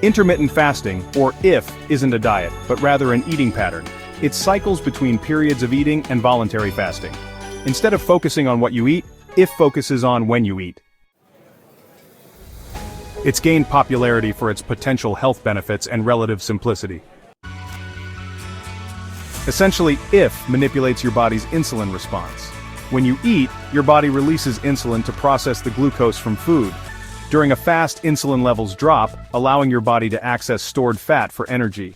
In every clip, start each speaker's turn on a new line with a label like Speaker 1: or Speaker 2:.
Speaker 1: Intermittent fasting, or IF, isn't a diet, but rather an eating pattern. It cycles between periods of eating and voluntary fasting. Instead of focusing on what you eat, IF focuses on when you eat. It's gained popularity for its potential health benefits and relative simplicity. Essentially, IF manipulates your body's insulin response. When you eat, your body releases insulin to process the glucose from food. During a fast, insulin levels drop, allowing your body to access stored fat for energy.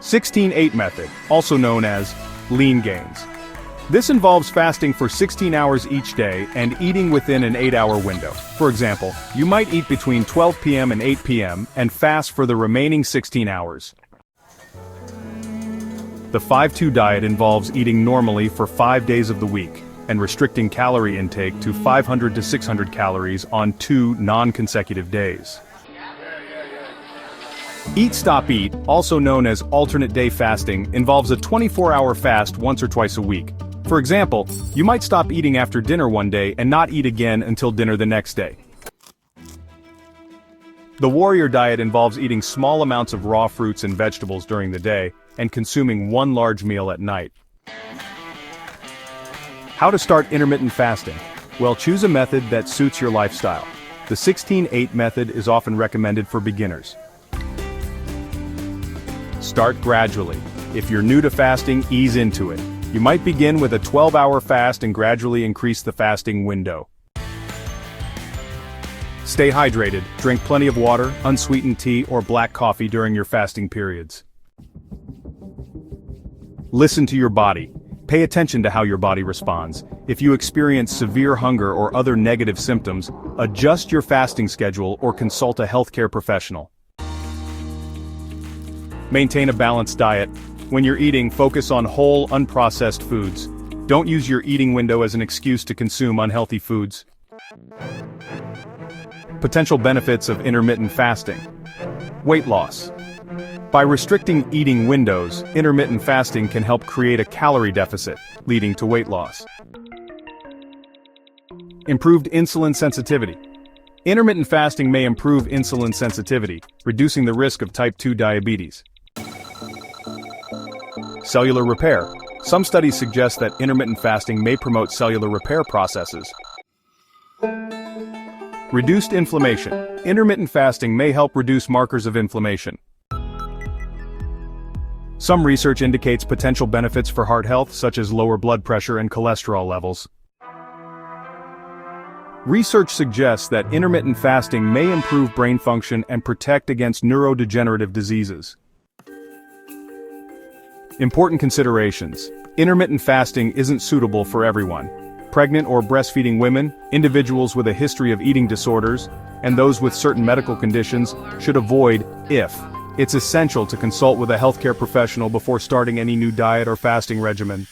Speaker 1: 16-8 method, also known as lean gains. This involves fasting for 16 hours each day and eating within an 8-hour window. For example, you might eat between 12 p.m. and 8 p.m. and fast for the remaining 16 hours. The 5-2 diet involves eating normally for 5 days of the week and restricting calorie intake to 500 to 600 calories on 2 non-consecutive days. Eat Stop Eat, also known as alternate day fasting, involves a 24-hour fast once or twice a week. For example, you might stop eating after dinner one day and not eat again until dinner the next day. The warrior diet involves eating small amounts of raw fruits and vegetables during the day and consuming one large meal at night. How to start intermittent fasting? Well, choose a method that suits your lifestyle. The 16-8 method is often recommended for beginners. Start gradually. If you're new to fasting, ease into it. You might begin with a 12-hour fast and gradually increase the fasting window. Stay hydrated. Drink plenty of water, unsweetened tea, or black coffee during your fasting periods. Listen to your body. Pay attention to how your body responds. If you experience severe hunger or other negative symptoms, adjust your fasting schedule or consult a healthcare professional. Maintain a balanced diet. When you're eating, focus on whole, unprocessed foods. Don't use your eating window as an excuse to consume unhealthy foods. Potential benefits of intermittent fasting. Weight loss. By restricting eating windows, intermittent fasting can help create a calorie deficit, leading to weight loss. Improved insulin sensitivity. Intermittent fasting may improve insulin sensitivity, reducing the risk of type 2 diabetes. Cellular repair. Some studies suggest that intermittent fasting may promote cellular repair processes. Reduced inflammation. Intermittent fasting may help reduce markers of inflammation. Some research indicates potential benefits for heart health, such as lower blood pressure and cholesterol levels. Research suggests that intermittent fasting may improve brain function and protect against neurodegenerative diseases. Important considerations. Intermittent fasting isn't suitable for everyone. Pregnant or breastfeeding women, individuals with a history of eating disorders, and those with certain medical conditions should avoid IF. It's essential to consult with a healthcare professional before starting any new diet or fasting regimen.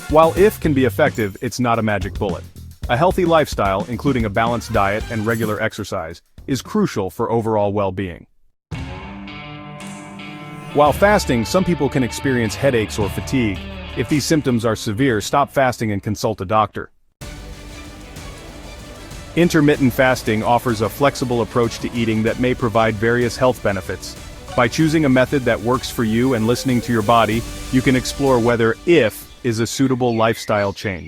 Speaker 1: While IF can be effective, it's not a magic bullet. A healthy lifestyle, including a balanced diet and regular exercise, is crucial for overall well-being. While fasting, some people can experience headaches or fatigue. If these symptoms are severe, stop fasting and consult a doctor. Intermittent fasting offers a flexible approach to eating that may provide various health benefits. By choosing a method that works for you and listening to your body, you can explore whether IF is a suitable lifestyle change.